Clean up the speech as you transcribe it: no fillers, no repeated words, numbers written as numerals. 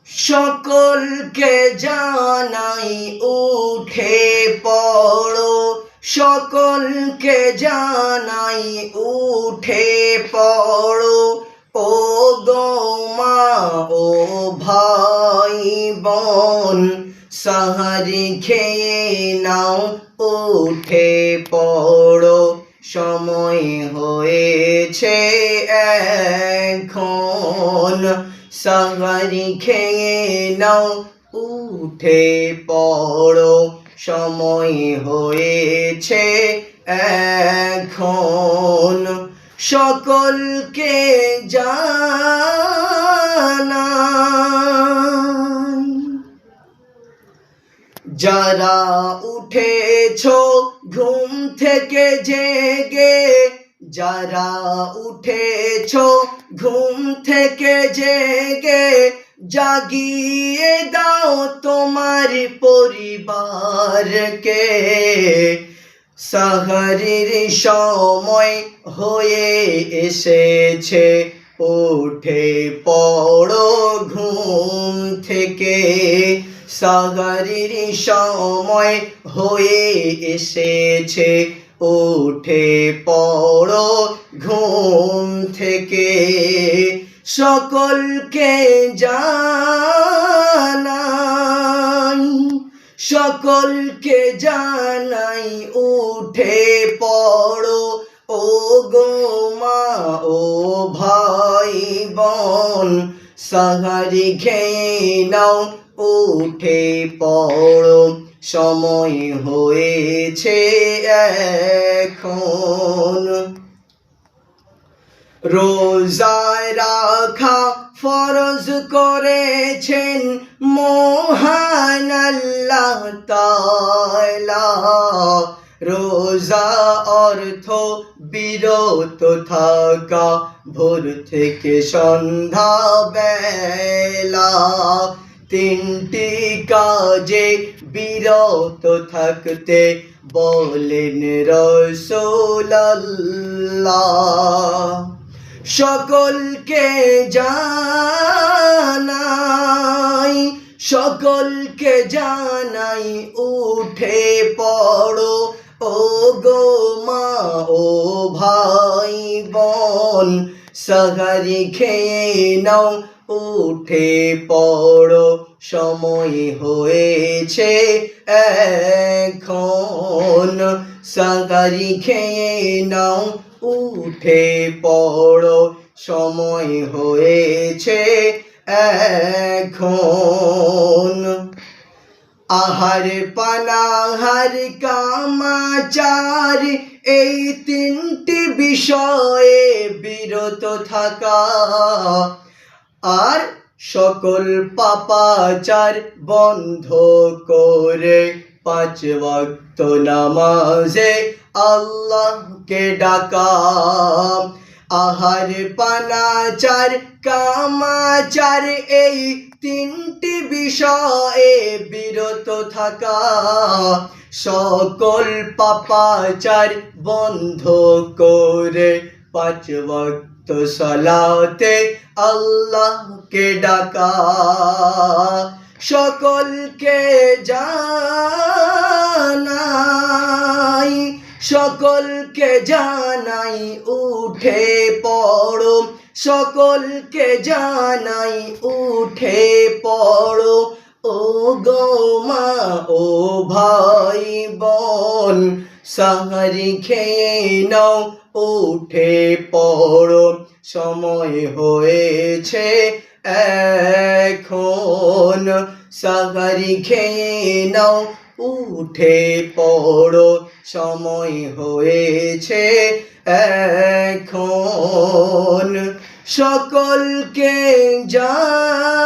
সকলকে জানাই উঠে পড়ো, সকলকে জানাই উঠে পড়ো। ও গো মা ও ভাই বোন, সাহারি খেয়ে নাও উঠে পড়ো। সময় হয়েছে এখন, সাহারি খেয়ে নাও উঠে পড়ো। সময় হয়েছে এখন, সকলকে জানাই। যারা উঠেছো ঘুম থেকে জেগে, যারা উঠেছো ঘুম থেকে জেগে, জাগিয়ে দাও তোমার পরিবারকে। সাহারির সময় হয়ে এসেছে, উঠে পড়ো ঘুম থেকে। সাহারির সময় হয়ে এসেছে, উঠে পড়ো ঘুম থেকে। সকলকে জানাই, সকলকে জানাই উঠে পড়ো। ও গো মা ও ভাই বোন, সাহারি খেয়ে নাও উঠে পড়ো। সময় হয়েছে এখন, রোজা রাখা ফরজ করেছেন মহান আল্লাহ তাআলা। রোজা অর্থ বিরত থাকা ভোর থেকে সন্ধ্যা বেলা, তিনটি কাজে বিরত থাকতে বলেন রাসূলুল্লাহ। সকলকে জানাই, সকলকে জানাই উঠে পড়ো। ও গো মা ও ভাই বোন, সাহারি খেয়ে নাও উঠে পড়ো। সময় হয়েছে এখন, সাহারি খেয়ে নাও উঠে পড়ো। সময় হয়েছে এখন, আহার পানাহার কামাচার এই তিনটি বিষয়ে বিরত থাকা, আর সকল পাপাচার বন্ধ করে 5 ওয়াক্ত নামাজে আল্লাহকে ডাকা। আহার পানাচার কামাচার এই তিনটি বিষয়ে বিরত থাকা, সকল পাপাচার বন্ধ করে 5 ওয়াক্ত সালাতে আল্লাহকে ডাকা। সকলকে জানাই, সকলকে জানাই উঠে পড়ো। সকলকে জানাই উঠে পড়ো। ও গো মা ও ভাই বোন, সাহারি খেয়ে নাও উঠে পড়ো। সময় হয়েছে এখন, সাহারি খেয়ে নাও উঠে পড়ো। সময় হয়েছে এখন, সকলকে জানাই।